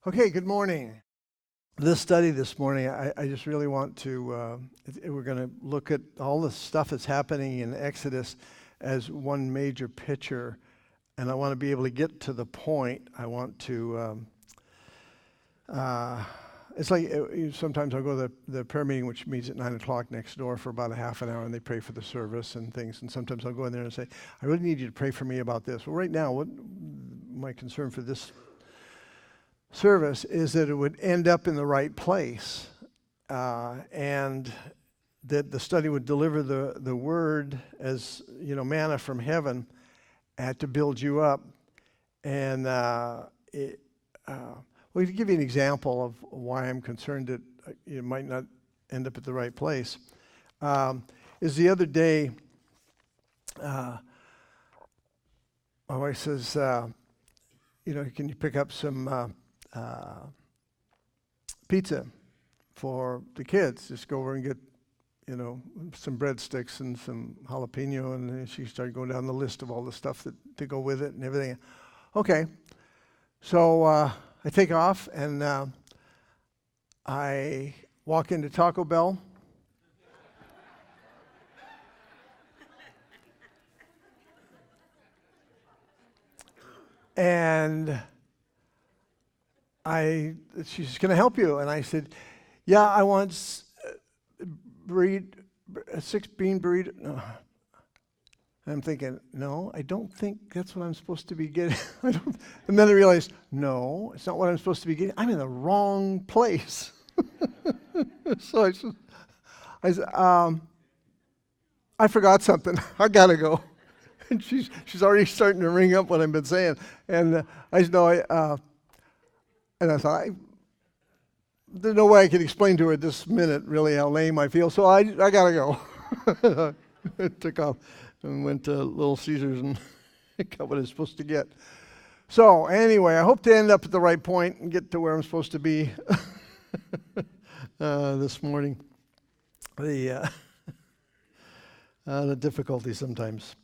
Okay, good morning. This study this morning, I just really want to, we're going to look at all the stuff that's happening in Exodus as one major picture, and I want to be able to get to the point. I want to, it's like sometimes I'll go to the prayer meeting, which meets at 9 o'clock next door for about a half an hour, and they pray for the service and things, and sometimes I'll go in there and say, I really need you to pray for me about this. Well, right now, what my concern for this service is that it would end up in the right place, and that the study would deliver the word as manna from heaven, to build you up. And well, to give you an example of why I'm concerned that it might not end up at the right place, is the other day my wife says, can you pick up some pizza for the kids? Just go over and get, some breadsticks and some jalapeno. And then she started going down the list of all the stuff to go with it and everything. Okay. So I take off and I walk into Taco Bell. And she's going to help you. And I said, yeah, I want a 6-bean burrito. No. I'm thinking, no, I don't think that's what I'm supposed to be getting. And then I realized, no, it's not what I'm supposed to be getting. I'm in the wrong place. So I said, I forgot something. I got to go. And she's already starting to ring up what I've been saying. And I said, no, and I thought, there's no way I could explain to her this minute really how lame I feel, so I got to go. I took off and went to Little Caesars and got what I was supposed to get. So anyway, I hope to end up at the right point and get to where I'm supposed to be this morning. The difficulty sometimes.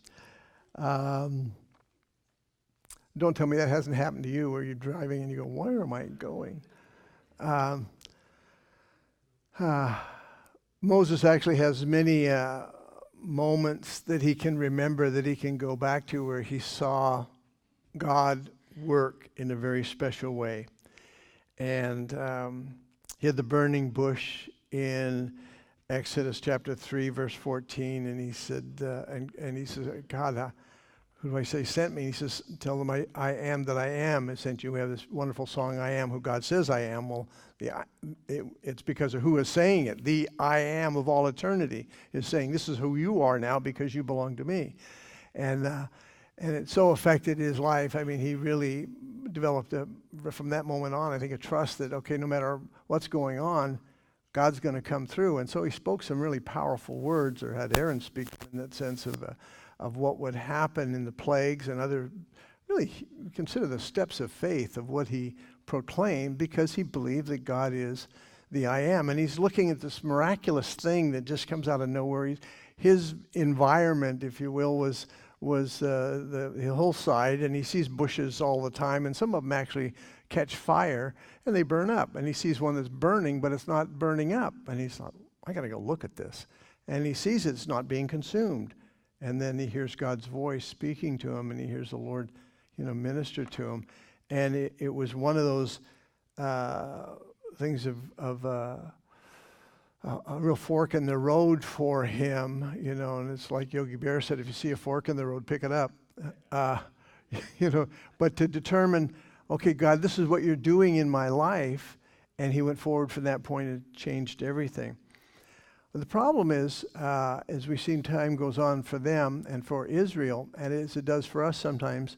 Don't tell me that hasn't happened to you where you're driving and you go, where am I going? Moses actually has many moments that he can remember, that he can go back to, where he saw God work in a very special way. And he had the burning bush in Exodus chapter 3, verse 14, and he said, and he says, God, who do I say sent me? He says, tell them I am that I am has sent you. We have this wonderful song, I am who God says I am. Well, it's because of who is saying it. The I am of all eternity is saying, this is who you are now because you belong to me. And it so affected his life. I mean, he really developed, from that moment on, I think, a trust that, okay, no matter what's going on, God's going to come through. And so he spoke some really powerful words, or had Aaron speak in that sense of what would happen in the plagues and other, really consider the steps of faith of what he proclaimed, because he believed that God is the I am. And he's looking at this miraculous thing that just comes out of nowhere. His environment, if you will, was the hillside, and he sees bushes all the time, and some of them actually catch fire and they burn up. And he sees one that's burning, but it's not burning up. And he's like, I got to go look at this. And he sees it's not being consumed. And then he hears God's voice speaking to him, and he hears the Lord, minister to him. And it was one of those things of a real fork in the road for him, and it's like Yogi Bear said, if you see a fork in the road, pick it up. But to determine, okay, God, this is what you're doing in my life. And he went forward from that point and changed everything. But the problem is, as we've seen time goes on for them and for Israel, and as it does for us sometimes,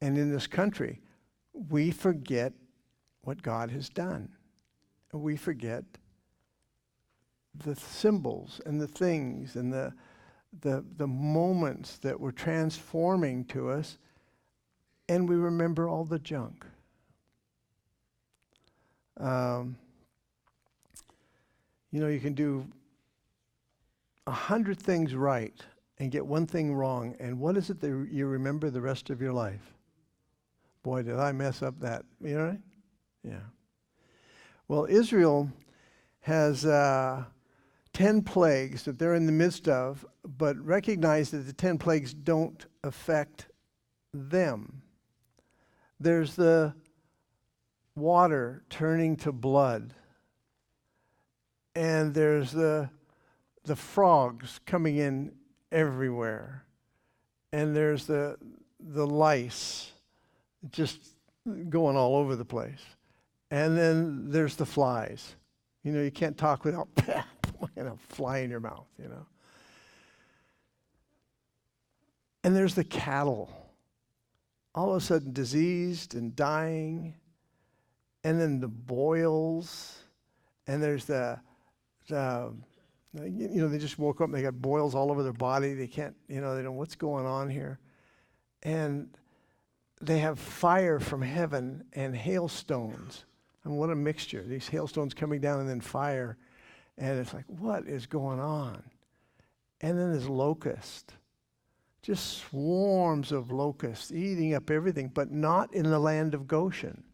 and in this country, we forget what God has done. We forget the symbols and the things and the moments that were transforming to us, and we remember all the junk. You can do 100 things right and get one thing wrong, and what is it that you remember the rest of your life? Boy, did I mess up that, right? Yeah. Well, Israel has 10 plagues that they're in the midst of, but recognize that the 10 plagues don't affect them. There's the water turning to blood, and there's the frogs coming in everywhere, and there's the lice just going all over the place, and then there's the flies. You can't talk without a fly in your mouth, And there's the cattle, all of a sudden diseased and dying, and then the boils, and there's they just woke up and they got boils all over their body. They can't, they don't know what's going on here. And they have fire from heaven and hailstones. And what a mixture. These hailstones coming down and then fire. And it's like, what is going on? And then there's locust. Just swarms of locusts eating up everything, but not in the land of Goshen.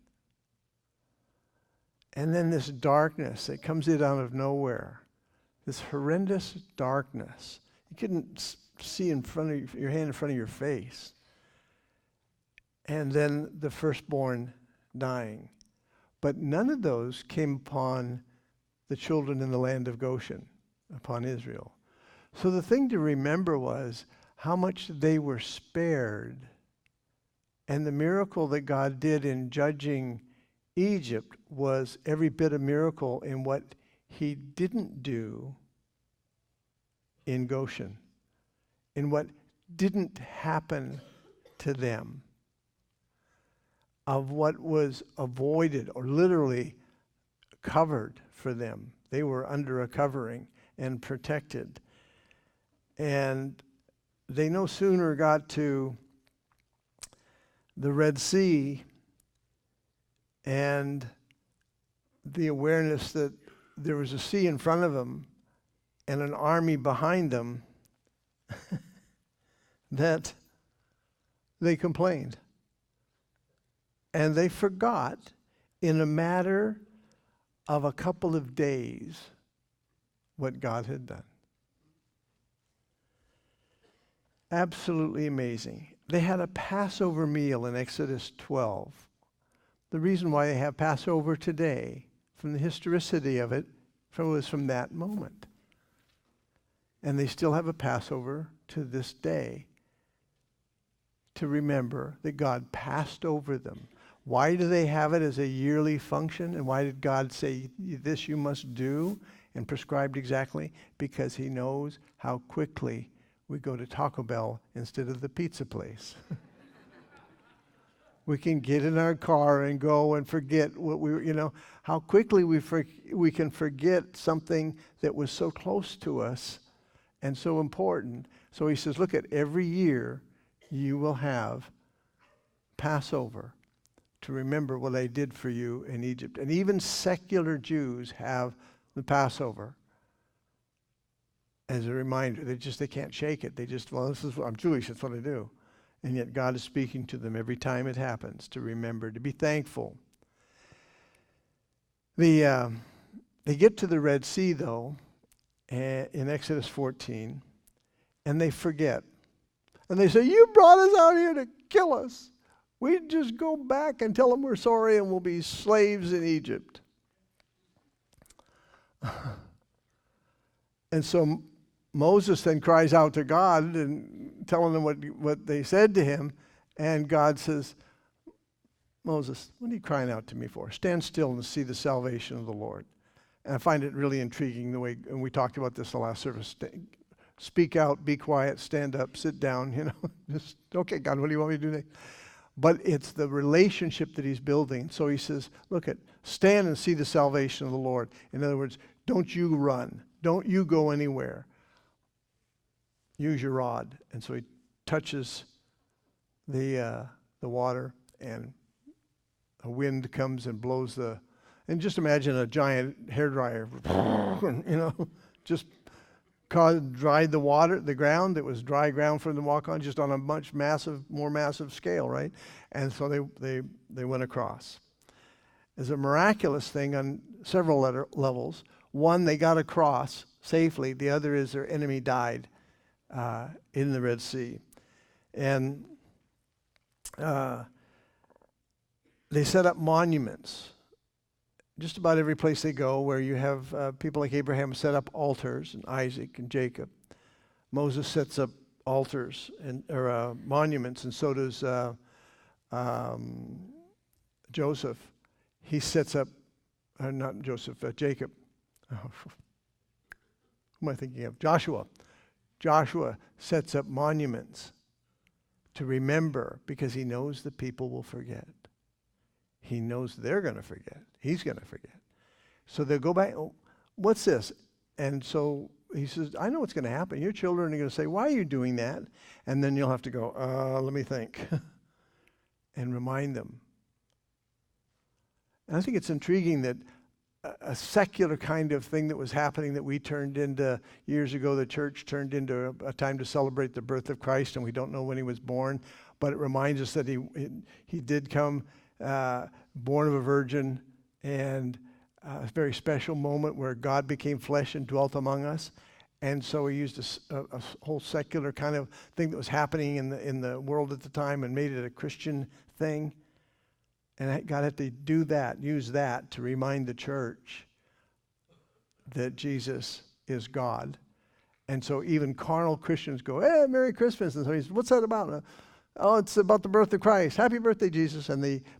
And then this darkness that comes in out of nowhere. This horrendous darkness. You couldn't see in front of your hand in front of your face. And then the firstborn dying. But none of those came upon the children in the land of Goshen, upon Israel. So the thing to remember was how much they were spared, and the miracle that God did in judging Egypt was every bit a miracle in what he didn't do in Goshen, in what didn't happen to them, of what was avoided or literally covered for them. They were under a covering and protected. And they no sooner got to the Red Sea and the awareness that there was a sea in front of them and an army behind them that they complained. And they forgot in a matter of a couple of days what God had done. Absolutely amazing. They had a Passover meal in Exodus 12. The reason why they have Passover today, from the historicity of it, was from that moment. And they still have a Passover to this day to remember that God passed over them. Why do they have it as a yearly function? And why did God say, this you must do, and prescribed exactly? Because he knows how quickly we go to Taco Bell instead of the pizza place. We can get in our car and go and forget what how quickly we can forget something that was so close to us and so important. So he says, look, at every year you will have Passover to remember what I did for you in Egypt. And even secular Jews have the Passover as a reminder. They can't shake it. I'm Jewish, that's what I do. And yet God is speaking to them every time it happens to remember, to be thankful. They get to the Red Sea, though, in Exodus 14, and they forget. And they say, you brought us out here to kill us. We just go back and tell them we're sorry and we'll be slaves in Egypt. And so Moses then cries out to God and telling them what they said to him. And God says, Moses, what are you crying out to me for? Stand still and see the salvation of the Lord. And I find it really intriguing the way, and we talked about this in the last service, speak out, be quiet, stand up, sit down, just, okay, God, what do you want me to do next? But it's the relationship that he's building. So he says, stand and see the salvation of the Lord. In other words, don't you run. Don't you go anywhere. Use your rod. And so he touches the water, and a wind comes and blows and just imagine a giant hairdryer, just dried the water, the ground. It was dry ground for them to walk on, just on a much more massive scale, right? And so they went across. as a miraculous thing on several levels. One, they got across safely. The other is their enemy died in the Red Sea. And they set up monuments. Just about every place they go where you have people like Abraham set up altars, and Isaac and Jacob. Moses sets up altars or monuments, and so does Joseph. He sets up, not Joseph, Jacob. Oh, who am I thinking of? Joshua. Joshua sets up monuments to remember because he knows the people will forget. He knows they're going to forget. He's going to forget. So they'll go back, oh, what's this? And so he says, I know what's going to happen. Your children are going to say, why are you doing that? And then you'll have to go, let me think. And remind them. And I think it's intriguing that a secular kind of thing that was happening that we turned into years ago, the church turned into a time to celebrate the birth of Christ, and we don't know when he was born, but it reminds us that he did come born of a virgin, and a very special moment where God became flesh and dwelt among us. And so he used a whole secular kind of thing that was happening in the world at the time and made it a Christian thing. And God had to do that, use that to remind the church that Jesus is God. And so even carnal Christians go, hey, Merry Christmas. And so he says, what's that about? Oh, it's about the birth of Christ. Happy birthday, Jesus.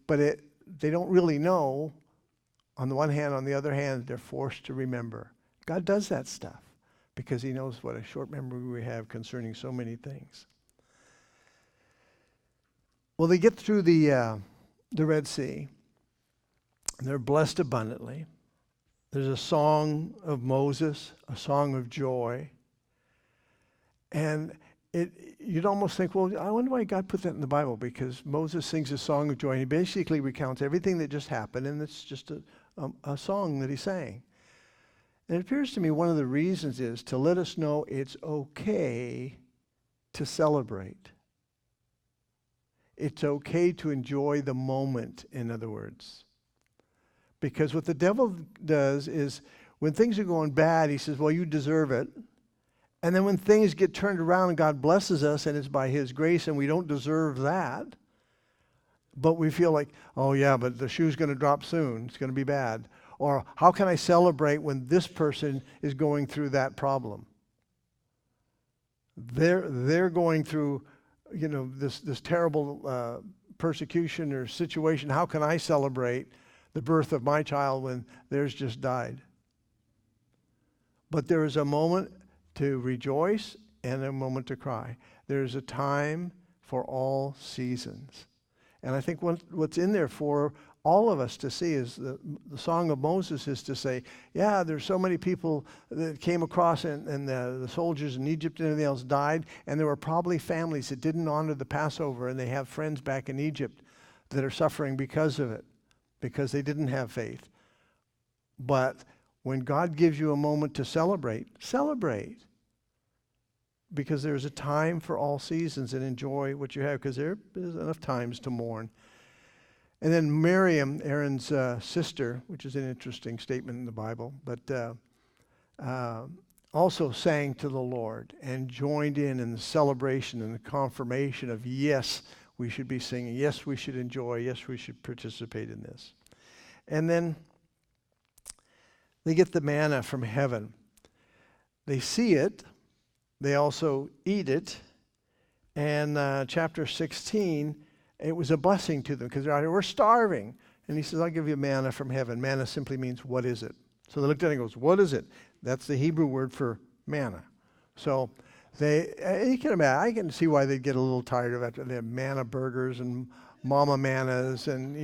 But they don't really know, on the one hand. On the other hand, they're forced to remember. God does that stuff because he knows what a short memory we have concerning so many things. Well, they get through the Red Sea. They're blessed abundantly. There's a song of Moses, a song of joy. And you'd almost think, well, I wonder why God put that in the Bible, because Moses sings a song of joy, and he basically recounts everything that just happened, and it's just a song that he sang. And it appears to me one of the reasons is to let us know it's okay to celebrate. It's okay to enjoy the moment, in other words. Because what the devil does is when things are going bad, he says, well, you deserve it. And then when things get turned around and God blesses us and it's by his grace and we don't deserve that, but we feel like, oh yeah, but the shoe's going to drop soon. It's going to be bad. Or how can I celebrate when this person is going through that problem? They're going through this terrible persecution or situation. How can I celebrate the birth of my child when theirs just died? But there is a moment to rejoice and a moment to cry. There is a time for all seasons. And I think what's in there for all of us to see is the Song of Moses is to say, yeah, there's so many people that came across and the soldiers in Egypt and everything else died, and there were probably families that didn't honor the Passover, and they have friends back in Egypt that are suffering because of it, because they didn't have faith. But when God gives you a moment to celebrate, celebrate. Because there's a time for all seasons, and enjoy what you have, because there's enough times to mourn. And then Miriam, Aaron's sister, which is an interesting statement in the Bible, but also sang to the Lord and joined in the celebration and the confirmation of, yes, we should be singing, yes, we should enjoy, yes, we should participate in this. And then they get the manna from heaven. They see it. They also eat it. And chapter 16, it was a blessing to them because they're out here, we're starving. And he says, I'll give you manna from heaven. Manna simply means, what is it? So they looked at it and goes, what is it? That's the Hebrew word for manna. So you can imagine, I can see why they'd get a little tired of it. They have manna burgers and mama mannas and,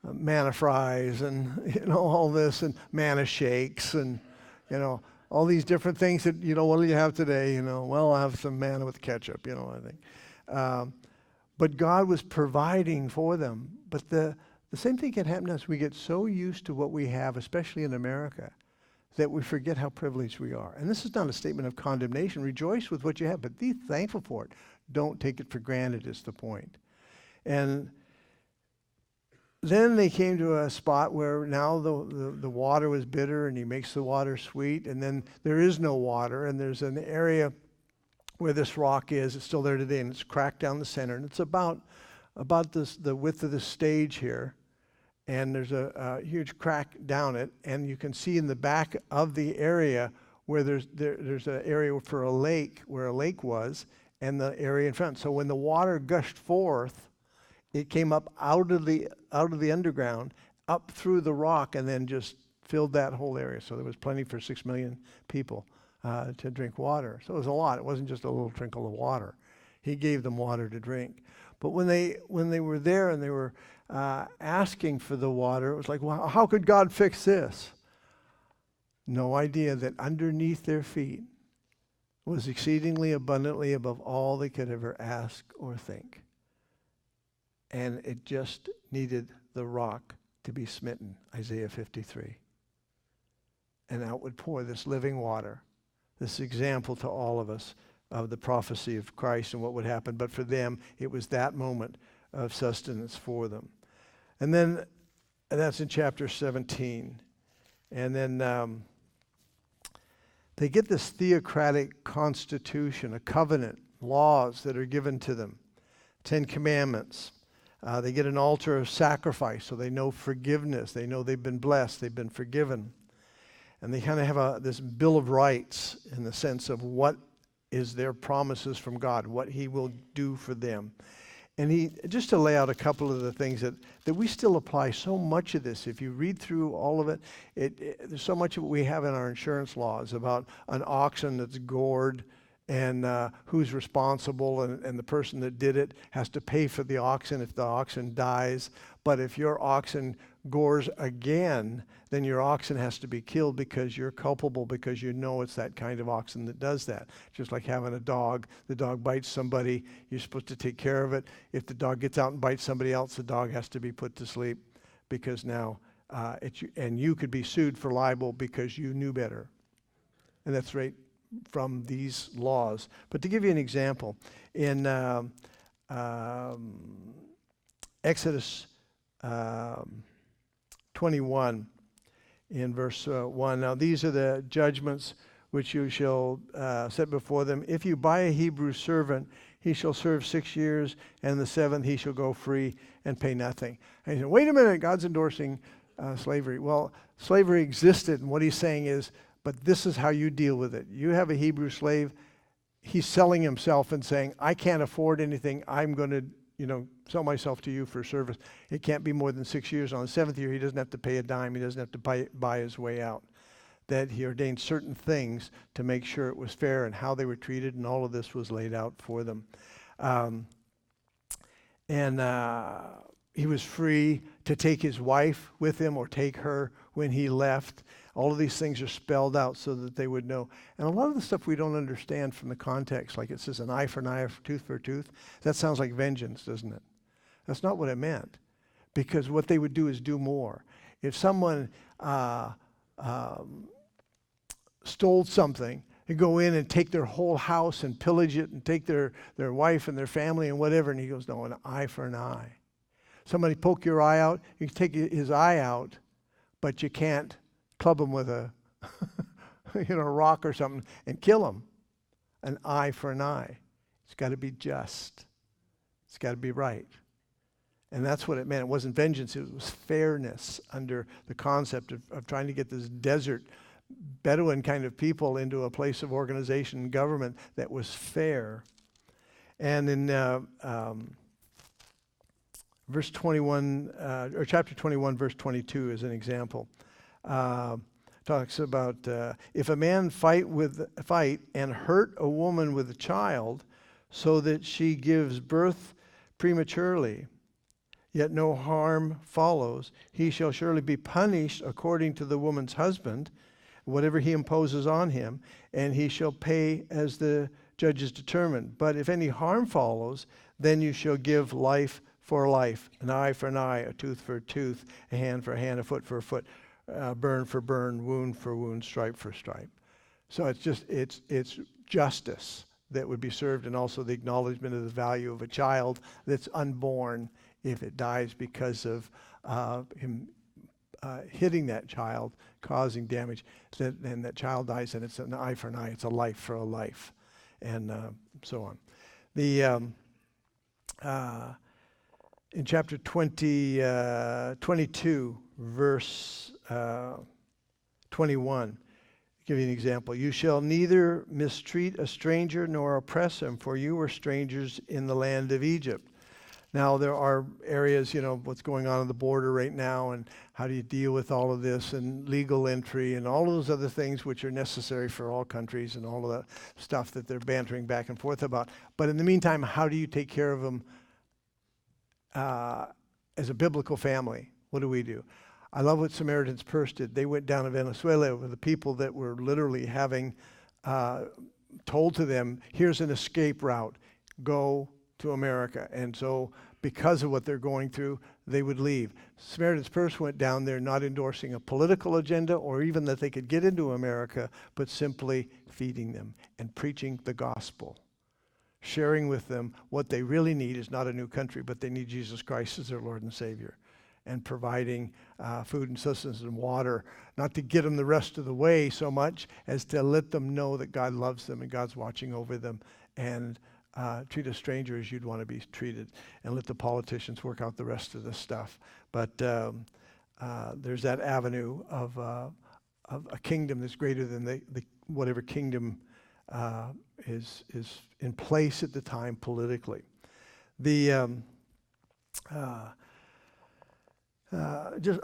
manna fries and, all this, and manna shakes and, all these different things that, what do you have today? Well, I'll have some manna with ketchup, I think. But God was providing for them. But the same thing can happen to us. We get so used to what we have, especially in America, that we forget how privileged we are. And this is not a statement of condemnation. Rejoice with what you have, but be thankful for it. Don't take it for granted is the point. And then they came to a spot where now the water was bitter, and he makes the water sweet, and then there is no water, and there's an area where this rock is. It's still there today, and it's cracked down the center, and it's about the width of the stage here, and there's a huge crack down it, and you can see in the back of the area where there's an area for a lake, where a lake was, and the area in front. So when the water gushed forth, it came up out of the underground, up through the rock, and then just filled that whole area. So there was plenty for 6 million people to drink water. So it was a lot. It wasn't just a little trickle of water. He gave them water to drink. But when they were there and they were asking for the water, it was like, well, how could God fix this? No idea that underneath their feet was exceedingly abundantly above all they could ever ask or think. And it just needed the rock to be smitten, Isaiah 53. And out would pour this living water, this example to all of us of the prophecy of Christ and what would happen. But for them, it was that moment of sustenance for them. And then, and that's in chapter 17. And then they get this theocratic constitution, a covenant, laws that are given to them, 10 commandments. They get an altar of sacrifice, so they know forgiveness. They know they've been blessed, they've been forgiven. And they kind of have this Bill of Rights in the sense of what is their promises from God, what he will do for them. And just to lay out a couple of the things that we still apply so much of this. If you read through all of it, there's so much of what we have in our insurance laws about an oxen that's gored and who's responsible, and the person that did it has to pay for the oxen if the oxen dies. But if your oxen gores again, then your oxen has to be killed because you're culpable, because you know it's that kind of oxen that does that. Just like having a dog. The dog bites somebody, you're supposed to take care of it. If the dog gets out and bites somebody else, the dog has to be put to sleep because now, and you could be sued for libel because you knew better. And that's right from these laws. But to give you an example, in Exodus 21, in verse 1, now these are the judgments which you shall set before them. If you buy a Hebrew servant, he shall serve 6 years, and the seventh he shall go free and pay nothing. And you say, wait a minute, God's endorsing slavery. Well, slavery existed, and what he's saying is, but this is how you deal with it. You have a Hebrew slave. He's selling himself and saying, I can't afford anything. I'm going to, sell myself to you for service. It can't be more than 6 years. On the seventh year, he doesn't have to pay a dime. He doesn't have to buy his way out. That he ordained certain things to make sure it was fair and how they were treated, and all of this was laid out for them. He was free to take his wife with him or take her when he left. All of these things are spelled out so that they would know. And a lot of the stuff we don't understand from the context, like it says an eye for an eye, a tooth for a tooth, that sounds like vengeance, doesn't it? That's not what it meant. Because what they would do is do more. If someone stole something, they go in and take their whole house and pillage it and take their wife and their family and whatever, and he goes, no, an eye for an eye. Somebody poke your eye out, you can take his eye out, but you can't club him with a rock or something and kill him. An eye for an eye. It's got to be just. It's got to be right. And that's what it meant. It wasn't vengeance, it was fairness under the concept of trying to get this desert Bedouin kind of people into a place of organization and government that was fair. And in verse 21, or chapter 21, verse 22 is an example. Talks about if a man fight and hurt a woman with a child so that she gives birth prematurely, yet no harm follows, he shall surely be punished according to the woman's husband, whatever he imposes on him, and he shall pay as the judges determine. But if any harm follows, then you shall give life for life, an eye for an eye, a tooth for a tooth, a hand for a hand, a foot for a foot, burn for burn, wound for wound, stripe for stripe. So it's justice that would be served, and also the acknowledgement of the value of a child that's unborn if it dies because of him hitting that child, causing damage, and that child dies, and it's an eye for an eye, it's a life for a life, and so on. In chapter 22, verse 21, give you an example. You shall neither mistreat a stranger nor oppress him, for you were strangers in the land of Egypt. Now, there are areas, what's going on the border right now, and how do you deal with all of this, and legal entry, and all of those other things which are necessary for all countries, and all of the stuff that they're bantering back and forth about. But in the meantime, how do you take care of them as a biblical family? What do? I love what Samaritan's Purse did. They went down to Venezuela with the people that were literally having told to them, here's an escape route, go to America. And so because of what they're going through, they would leave. Samaritan's Purse went down there not endorsing a political agenda or even that they could get into America, but simply feeding them and preaching the gospel, sharing with them what they really need is not a new country, but they need Jesus Christ as their Lord and Savior, and providing food and sustenance and water, not to get them the rest of the way so much as to let them know that God loves them and God's watching over them, and treat a stranger as you'd want to be treated, and let the politicians work out the rest of the stuff. But there's that avenue of a kingdom that's greater than the whatever kingdom is in place at the time politically. I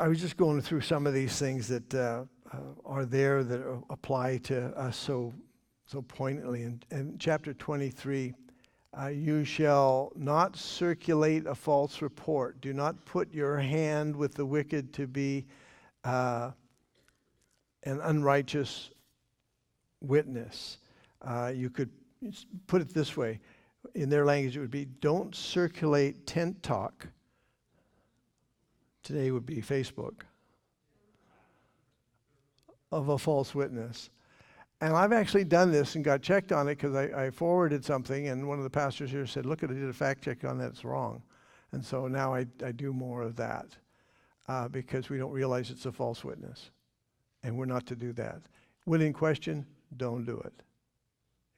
was just going through some of these things that are there that apply to us so poignantly. In chapter 23, you shall not circulate a false report. Do not put your hand with the wicked to be an unrighteous witness. You could put it this way. In their language, it would be, don't circulate tent talk. Today would be Facebook. Of a false witness. And I've actually done this and got checked on it because I forwarded something, and one of the pastors here said, look, I did a fact check on that, it's wrong. And so now I do more of that because we don't realize it's a false witness. And we're not to do that. When in question, don't do it.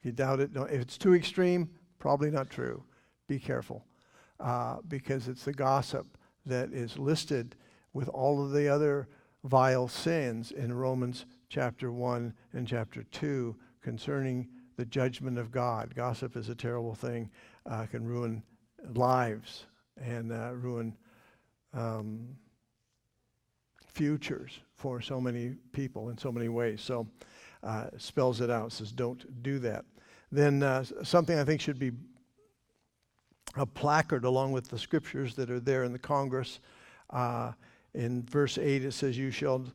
If you doubt it, don't. If it's too extreme, probably not true. Be careful because it's the gossip that is listed with all of the other vile sins in Romans chapter 1 and chapter 2 concerning the judgment of God. Gossip is a terrible thing, can ruin lives and ruin futures for so many people in so many ways. So spells it out, says don't do that. Then something I think should be a placard along with the scriptures that are there in the Congress. In verse 8 it says, you shall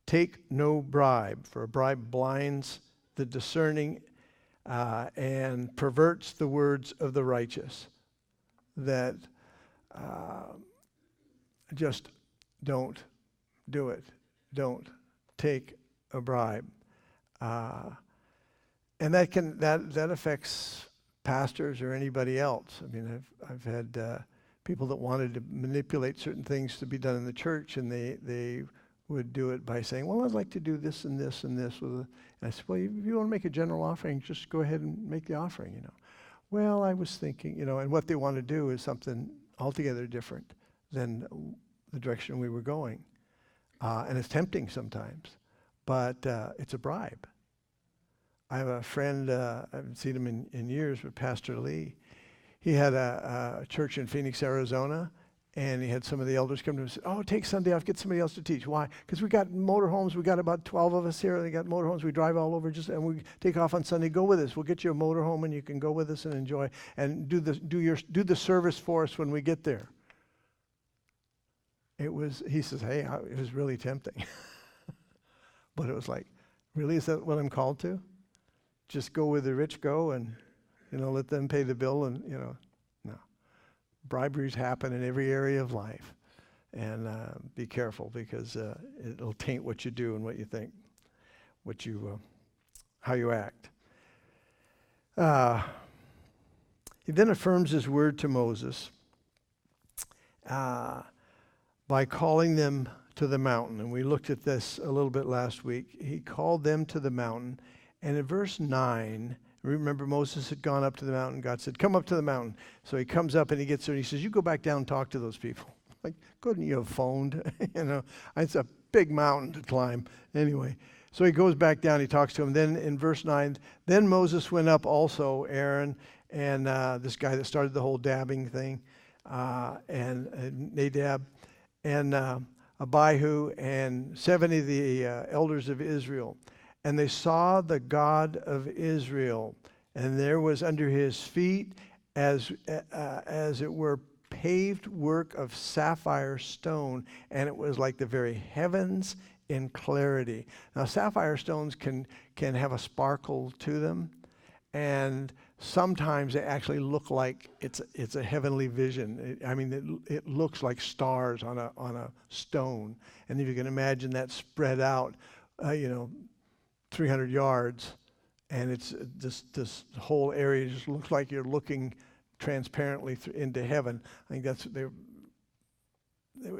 take no bribe, for a bribe blinds the discerning and perverts the words of the righteous. That just don't do it. Don't take a bribe. And that affects pastors or anybody else. I mean, I've had people that wanted to manipulate certain things to be done in the church, and they would do it by saying, well, I'd like to do this and this and this. And I said, well, if you want to make a general offering, just go ahead and make the offering, Well, I was thinking, and what they want to do is something altogether different than the direction we were going. And it's tempting sometimes, but it's a bribe. I have a friend, I haven't seen him in years, but Pastor Lee. He had a church in Phoenix, Arizona, and he had some of the elders come to him and say, oh, take Sunday off, get somebody else to teach. Why? Because we got motorhomes. We got about 12 of us here. They got motorhomes. We drive all over and we take off on Sunday. Go with us. We'll get you a motorhome, and you can go with us and enjoy and do the service for us when we get there. He says, hey, it was really tempting. But it was like, really, is that what I'm called to? Just go where the rich go and, let them pay the bill and, no. Briberies happen in every area of life. And be careful because it'll taint what you do and what you think, how you act. He then affirms his word to Moses. by calling them to the mountain. And we looked at this a little bit last week. He called them to the mountain. And in verse 9, remember Moses had gone up to the mountain. God said, come up to the mountain. So he comes up and he gets there and he says, you go back down and talk to those people. Like, couldn't you have phoned? It's a big mountain to climb. Anyway, so he goes back down, he talks to him. Then in verse 9, then Moses went up also, Aaron, and this guy that started the whole dabbing thing, and Nadab, and Abihu, and 70 of the elders of Israel. And they saw the God of Israel, and there was under his feet as it were paved work of sapphire stone, and it was like the very heavens in clarity. Now, sapphire stones can have a sparkle to them, and sometimes they actually look like it's a heavenly vision. It looks like stars on a stone, and if you can imagine that spread out, 300 yards, and it's this whole area just looks like you're looking transparently into heaven. I think that's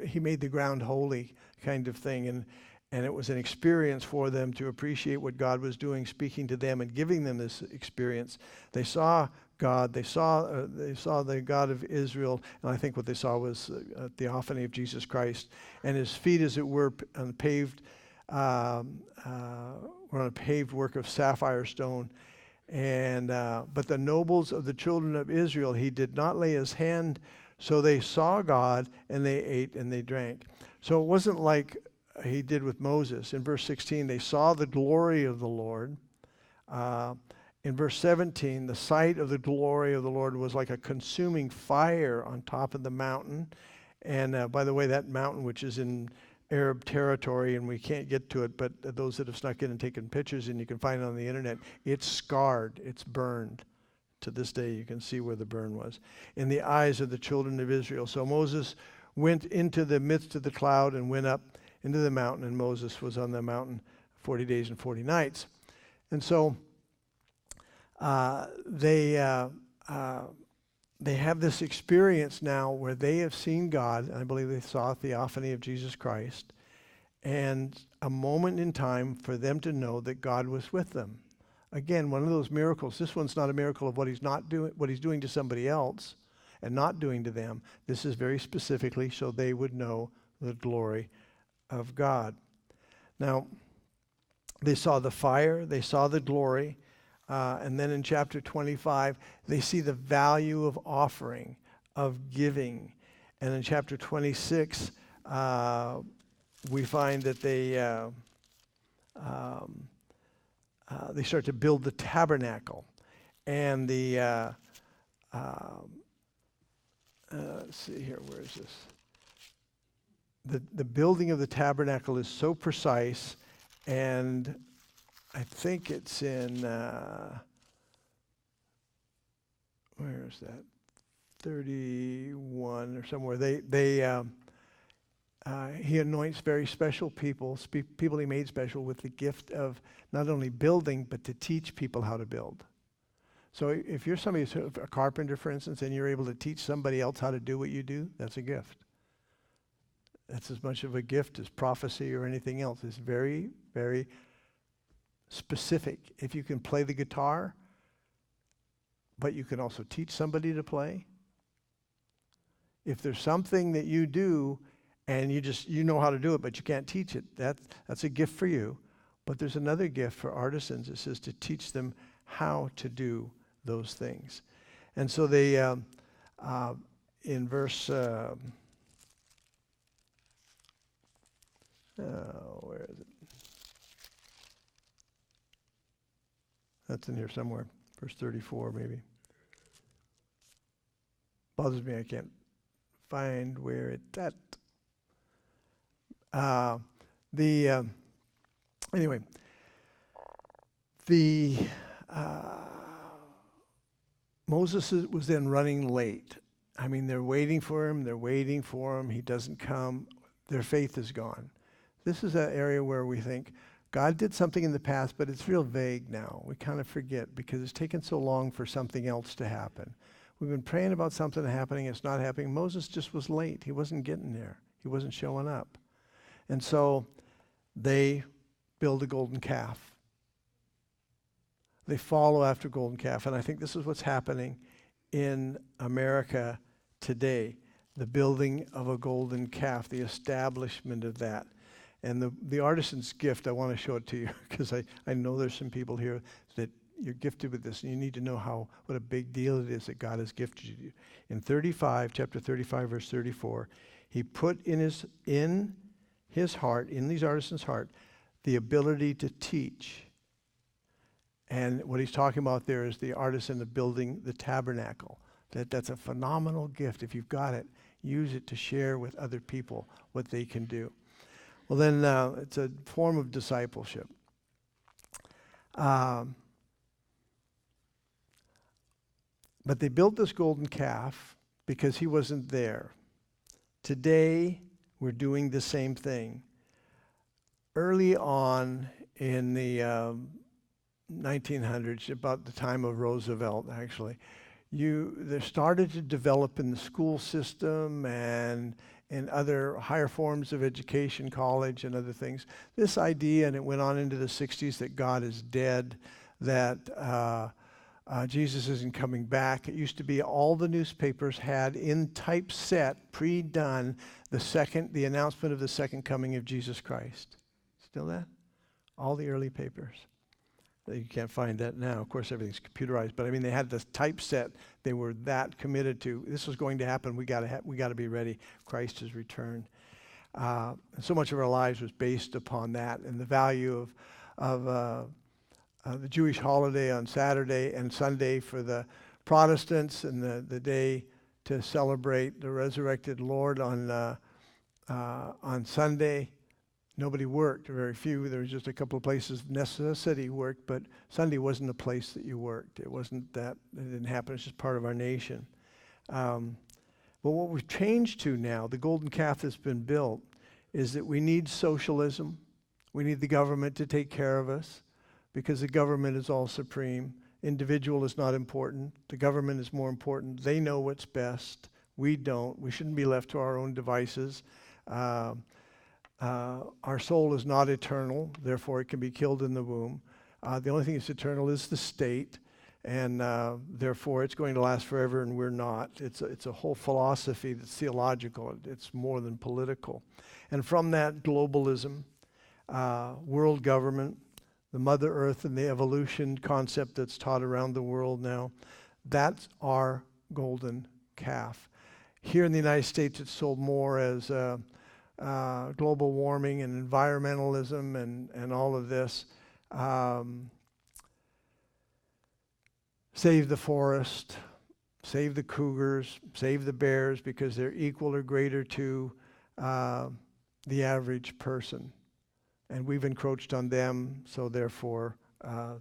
he made the ground holy kind of thing, and it was an experience for them to appreciate what God was doing, speaking to them and giving them this experience. They saw God. They saw the God of Israel, and I think what they saw was a theophany of Jesus Christ, and his feet, as it were, on the paved. Were on a paved work of sapphire stone, and but the nobles of the children of Israel, he did not lay his hand. So they saw God, and they ate and they drank. So it wasn't like he did with Moses. In verse 16, they saw the glory of the Lord. In verse 17, the sight of the glory of the Lord was like a consuming fire on top of the mountain. And by the way, that mountain, which is in Arab territory, and we can't get to it, but those that have snuck in and taken pictures, and you can find it on the internet, it's scarred, it's burned. To this day, you can see where the burn was. In the eyes of the children of Israel. So Moses went into the midst of the cloud and went up into the mountain, and Moses was on the mountain 40 days and 40 nights. And so they have this experience now where they have seen God, and I believe they saw a theophany of Jesus Christ, and a moment in time for them to know that God was with them. Again, one of those miracles. This one's not a miracle of what he's doing to somebody else and not doing to them. This is very specifically so they would know the glory of God. Now, they saw the fire, they saw the glory, and then in chapter 25, they see the value of offering, of giving. And in chapter 26, we find that they start to build the tabernacle. And let's see here, where is this? The building of the tabernacle is so precise, and I think it's in, where is that? 31 or somewhere. He anoints very special people he made special with the gift of not only building, but to teach people how to build. So if you're somebody who's a carpenter, for instance, and you're able to teach somebody else how to do what you do, that's a gift. That's as much of a gift as prophecy or anything else. It's very, very specific. If you can play the guitar, but you can also teach somebody to play. If there's something that you do and you know how to do it, but you can't teach it, that's a gift for you. But there's another gift for artisans. It says to teach them how to do those things. And so they, in verse, where is it? That's in here somewhere. Verse 34, maybe. Bothers me, I can't find where it's at. Anyway, Moses was then running late. I mean, they're waiting for him. He doesn't come. Their faith is gone. This is an area where we think, God did something in the past, but it's real vague now. We kind of forget because it's taken so long for something else to happen. We've been praying about something happening. It's not happening. Moses just was late. He wasn't getting there. He wasn't showing up. And so they build a golden calf. They follow after golden calf. And I think this is what's happening in America today. The building of a golden calf, the establishment of that. And the artisan's gift, I want to show it to you because I know there's some people here that you're gifted with this, and you need to know what a big deal it is that God has gifted you. In chapter 35, verse 34, he put in his heart, in these artisans' heart, the ability to teach. And what he's talking about there is the artisan of building the tabernacle. That's a phenomenal gift. If you've got it, use it to share with other people what they can do. Well, then it's a form of discipleship. But they built this golden calf because he wasn't there. Today, we're doing the same thing. Early on in the 1900s, about the time of Roosevelt, actually, they started to develop in the school system and in other higher forms of education, college and other things, this idea, and it went on into the 60s, that God is dead, that Jesus isn't coming back. It used to be all the newspapers had in typeset, pre-done, the announcement of the second coming of Jesus Christ. Still that? All the early papers. You can't find that now. Of course, everything's computerized. But I mean, they had this typeset. They were that committed to this was going to happen. We got to be ready. Christ has returned. And so much of our lives was based upon that, and the value of the Jewish holiday on Saturday and Sunday for the Protestants, and the day to celebrate the resurrected Lord on Sunday. Nobody worked, very few. There was just a couple of places necessity worked, but Sunday wasn't a place that you worked. It wasn't that. It didn't happen. It's just part of our nation. But what we've changed to now, the golden calf that's been built, is that we need socialism. We need the government to take care of us because the government is all supreme. Individual is not important. The government is more important. They know what's best. We don't. We shouldn't be left to our own devices. Our soul is not eternal, therefore it can be killed in the womb. The only thing that's eternal is the state, and therefore it's going to last forever, and we're not. It's a whole philosophy that's theological. It's more than political. And from that, globalism, world government, the Mother Earth, and the evolution concept that's taught around the world now, that's our golden calf. Here in the United States, it's sold more as global warming and environmentalism and all of this. Save the forest, save the cougars, save the bears, because they're equal or greater to the average person. And we've encroached on them, so therefore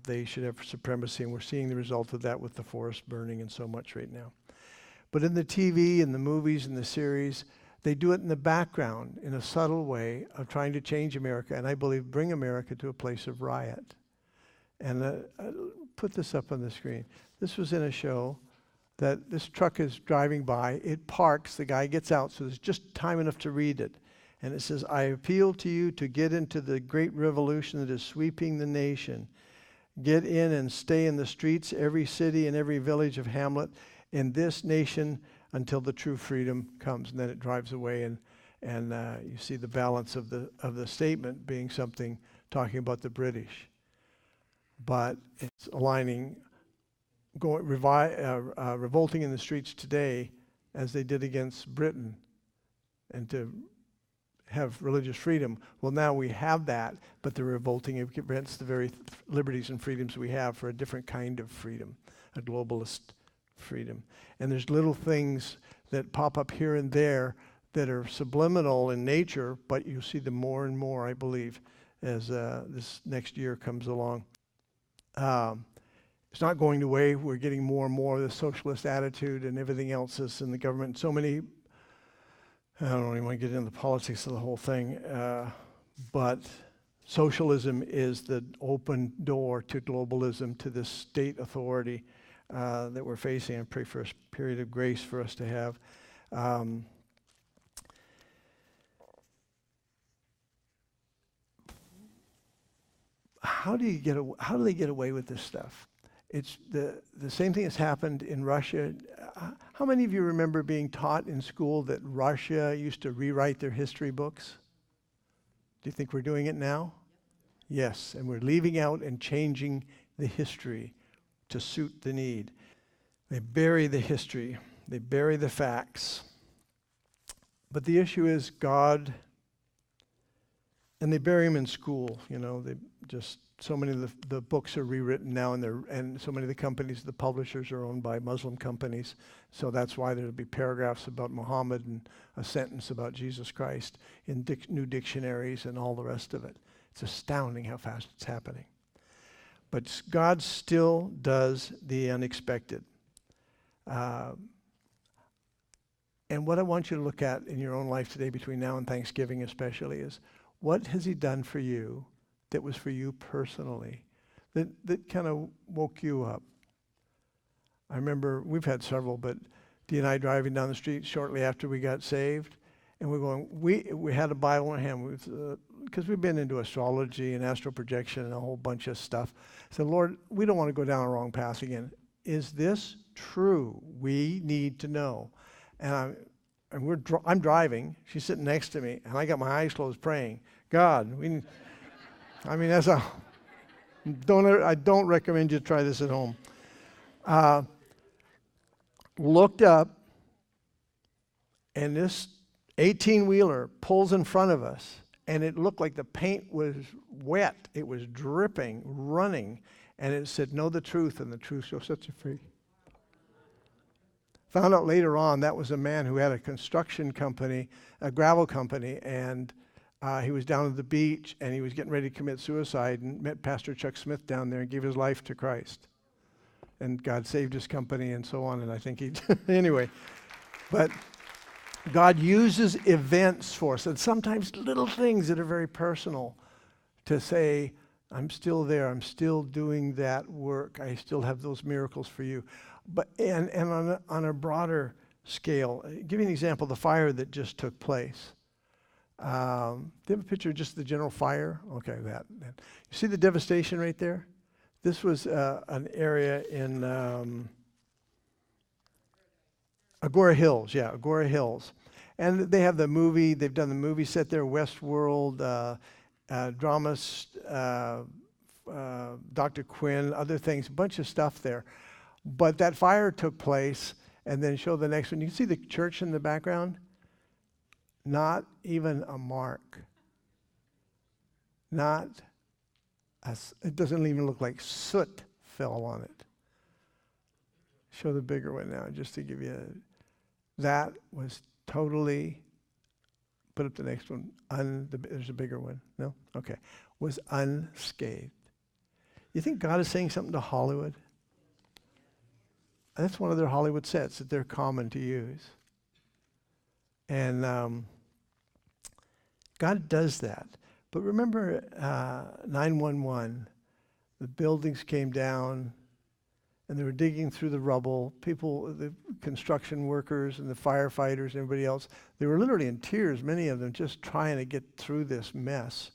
they should have supremacy. And we're seeing the result of that with the forest burning and so much right now. But in the TV and the movies and the series, they do it in the background in a subtle way of trying to change America, and I believe bring America to a place of riot. And put this up on the screen. This was in a show that this truck is driving by. It parks. The guy gets out, so there's just time enough to read it. And it says, "I appeal to you to get into the great revolution that is sweeping the nation. Get in and stay in the streets, every city and every village of hamlet in this nation until the true freedom comes." And then it drives away, and you see the balance of the statement being something talking about the British, but it's aligning, revolting in the streets today as they did against Britain, and to have religious freedom. Well, now we have that, but they're revolting against the very liberties and freedoms we have for a different kind of freedom, a globalist freedom. And there's little things that pop up here and there that are subliminal in nature, but you see them more and more, I believe, as this next year comes along. It's not going away. We're getting more and more of the socialist attitude and everything else is in the government. So many, I don't even want to get into the politics of the whole thing, but socialism is the open door to globalism, to this state authority. that we're facing. I pray for a period of grace for us to have. How do they get away with this stuff? It's the same thing that's happened in Russia. How many of you remember being taught in school that Russia used to rewrite their history books? Do you think we're doing it now? Yes, and we're leaving out and changing the history to suit the need. They bury the history. They bury the facts. But the issue is God, and they bury them in school. They just, so many of the books are rewritten now, and so many of the companies, the publishers are owned by Muslim companies. So that's why there'll be paragraphs about Muhammad and a sentence about Jesus Christ in new dictionaries and all the rest of it. It's astounding how fast it's happening. But God still does the unexpected. And what I want you to look at in your own life today, between now and Thanksgiving especially, is what has he done for you that was for you personally, that kind of woke you up? I remember, we've had several, but Dee and I driving down the street shortly after we got saved, and we're going, we had a Bible in our hand, because we've been into astrology and astral projection and a whole bunch of stuff. I said, Lord, we don't want to go down a wrong path again. Is this true? We need to know. And I'm driving. She's sitting next to me, and I got my eyes closed praying. God, I don't recommend you try this at home. Looked up, and this 18-wheeler pulls in front of us, and it looked like the paint was wet. It was dripping, running, and it said, know the truth, and the truth shall set you free. Found out later on that was a man who had a construction company, a gravel company, and he was down at the beach, and he was getting ready to commit suicide, and met Pastor Chuck Smith down there and gave his life to Christ. And God saved his company and so on, and I think anyway. But God uses events for us, and sometimes little things that are very personal, to say, I'm still there, I'm still doing that work, I still have those miracles for you. But and on a broader scale, give you an example, the fire that just took place. Do you have a picture of just the general fire? Okay, that. You see the devastation right there? This was an area in Agora Hills, Agora Hills. And they have they've done the movie set there, Westworld, dramas, Dr. Quinn, other things, a bunch of stuff there. But that fire took place, and then show the next one. You can see the church in the background? Not even a mark. It doesn't even look like soot fell on it. Show the bigger one now, just to give you that was totally, put up the next one. There's a bigger one. No? Okay. Was unscathed. You think God is saying something to Hollywood? That's one of their Hollywood sets that they're common to use. And God does that. But remember 911, the buildings came down, and they were digging through the rubble. People, the construction workers and the firefighters and everybody else, they were literally in tears, many of them, just trying to get through this mess.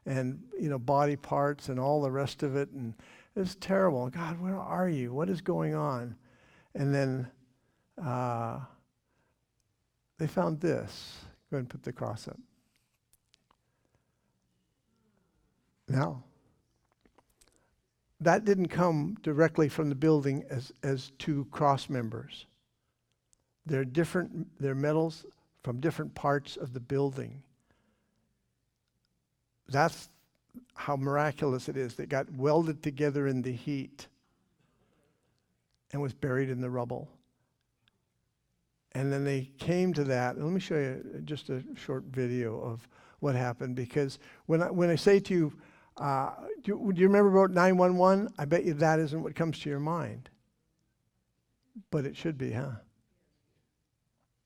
And, body parts and all the rest of it. And it was terrible. God, where are you? What is going on? And then they found this. Go ahead and put the cross up. Now, that didn't come directly from the building as two cross members. They're metals from different parts of the building. That's how miraculous it is. They got welded together in the heat and was buried in the rubble. And then they came to that. And let me show you just a short video of what happened, because when I say to you, do you remember about 911? I bet you that isn't what comes to your mind. But it should be, huh?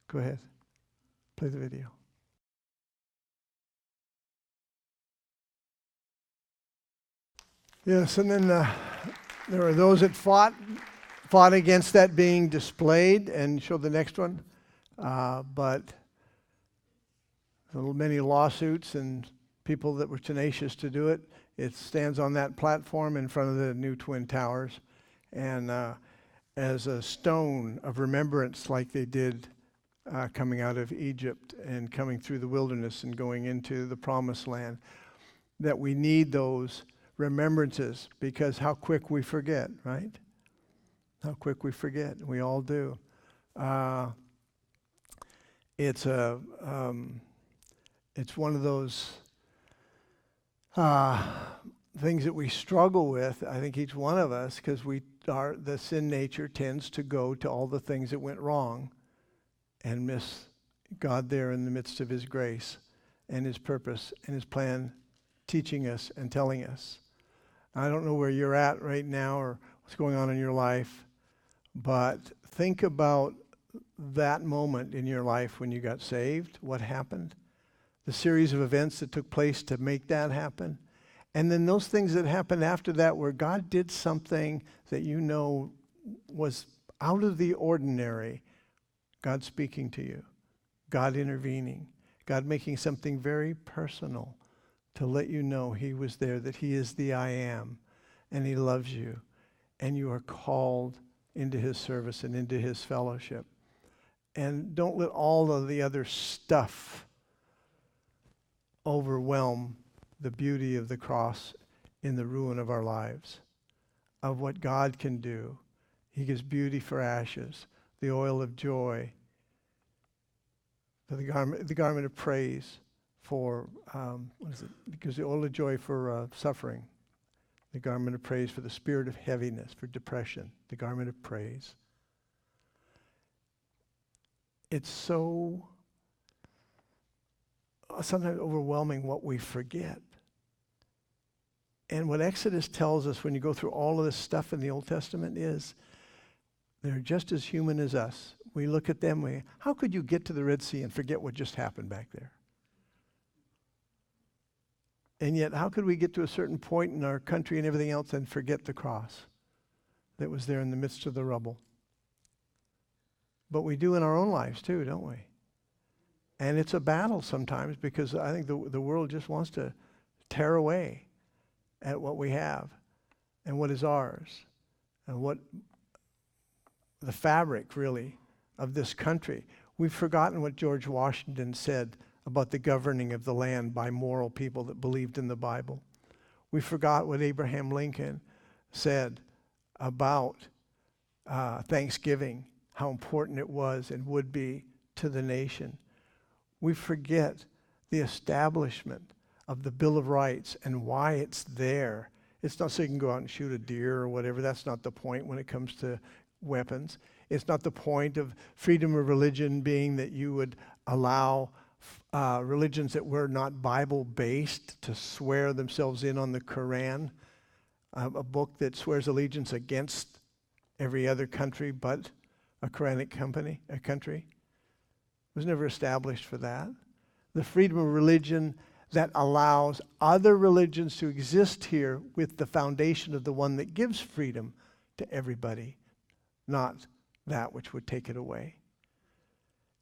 Go ahead. Play the video. Yes, and then there were those that fought fought against that being displayed, and show the next one. But many lawsuits and people that were tenacious to do it. It stands on that platform in front of the new Twin Towers, and as a stone of remembrance, like they did coming out of Egypt and coming through the wilderness and going into the promised land, that we need those remembrances, because how quick we forget, right? How quick we forget. We all do. It's one of those things that we struggle with, I think each one of us, because the sin nature tends to go to all the things that went wrong and miss God there in the midst of his grace and his purpose and his plan, teaching us and telling us. I don't know where you're at right now or what's going on in your life, but think about that moment in your life when you got saved, what happened, the series of events that took place to make that happen, and then those things that happened after that where God did something that you know was out of the ordinary. God speaking to you, God intervening, God making something very personal to let you know he was there, that he is the I am, and he loves you, and you are called into his service and into his fellowship. And don't let all of the other stuff overwhelm the beauty of the cross in the ruin of our lives, of what God can do. He gives beauty for ashes, the oil of joy, for the garment of praise for, because the oil of joy for suffering, the garment of praise for the spirit of heaviness, for depression, the garment of praise. It's so sometimes overwhelming what we forget. And what Exodus tells us when you go through all of this stuff in the Old Testament is they're just as human as us. We look at them, how could you get to the Red Sea and forget what just happened back there? And yet, how could we get to a certain point in our country and everything else and forget the cross that was there in the midst of the rubble? But we do in our own lives too, don't we? And it's a battle sometimes, because I think the world just wants to tear away at what we have and what is ours and what the fabric really of this country. We've forgotten what George Washington said about the governing of the land by moral people that believed in the Bible. We forgot what Abraham Lincoln said about Thanksgiving, how important it was and would be to the nation. We forget the establishment of the Bill of Rights and why it's there. It's not so you can go out and shoot a deer or whatever. That's not the point when it comes to weapons. It's not the point of freedom of religion being that you would allow religions that were not Bible-based to swear themselves in on the Quran, a book that swears allegiance against every other country but a Quranic country. It was never established for that. The freedom of religion that allows other religions to exist here with the foundation of the one that gives freedom to everybody, not that which would take it away.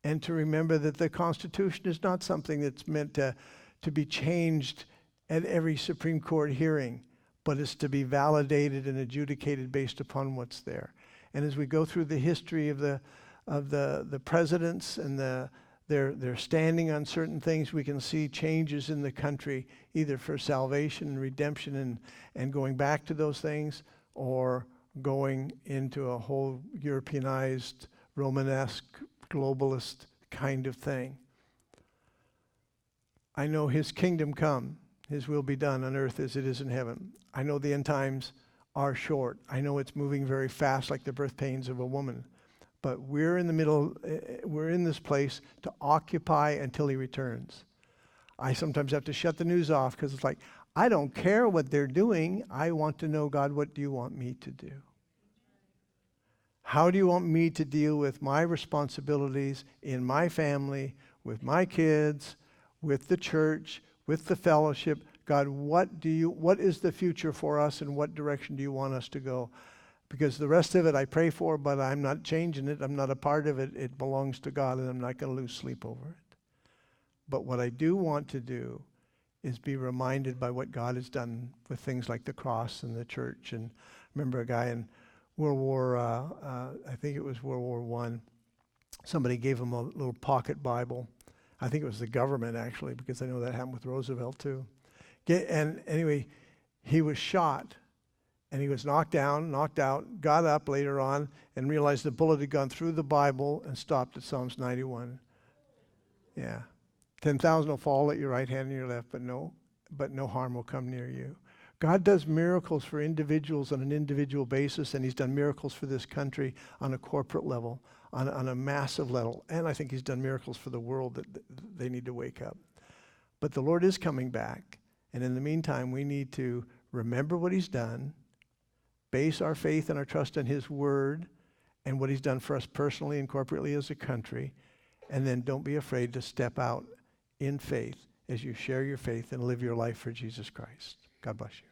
And to remember that the Constitution is not something that's meant to be changed at every Supreme Court hearing, but is to be validated and adjudicated based upon what's there. And as we go through the history of the presidents and their standing on certain things, we can see changes in the country, either for salvation and redemption and going back to those things, or going into a whole Europeanized, Romanesque, globalist kind of thing. I know his kingdom come, his will be done on earth as it is in heaven. I know the end times are short. I know it's moving very fast like the birth pains of a woman. But we're in the middle, we're in this place to occupy until he returns. I sometimes have to shut the news off because it's like, I don't care what they're doing. I want to know, God, what do you want me to do? How do you want me to deal with my responsibilities in my family, with my kids, with the church, with the fellowship? God, what is the future for us, and what direction do you want us to go? Because the rest of it I pray for, but I'm not changing it. I'm not a part of it. It belongs to God, and I'm not going to lose sleep over it. But what I do want to do is be reminded by what God has done with things like the cross and the church. And I remember a guy in World War, I think it was World War I, somebody gave him a little pocket Bible. I think it was the government, actually, because I know that happened with Roosevelt, too. And anyway, he was shot. And he was knocked down, knocked out, got up later on, and realized the bullet had gone through the Bible and stopped at Psalms 91. Yeah. 10,000 will fall at your right hand and your left, but no harm will come near you. God does miracles for individuals on an individual basis, and he's done miracles for this country on a corporate level, on a massive level. And I think he's done miracles for the world that they need to wake up. But the Lord is coming back. And in the meantime, we need to remember what he's done, base our faith and our trust on his word and what he's done for us personally and corporately as a country. And then don't be afraid to step out in faith as you share your faith and live your life for Jesus Christ. God bless you.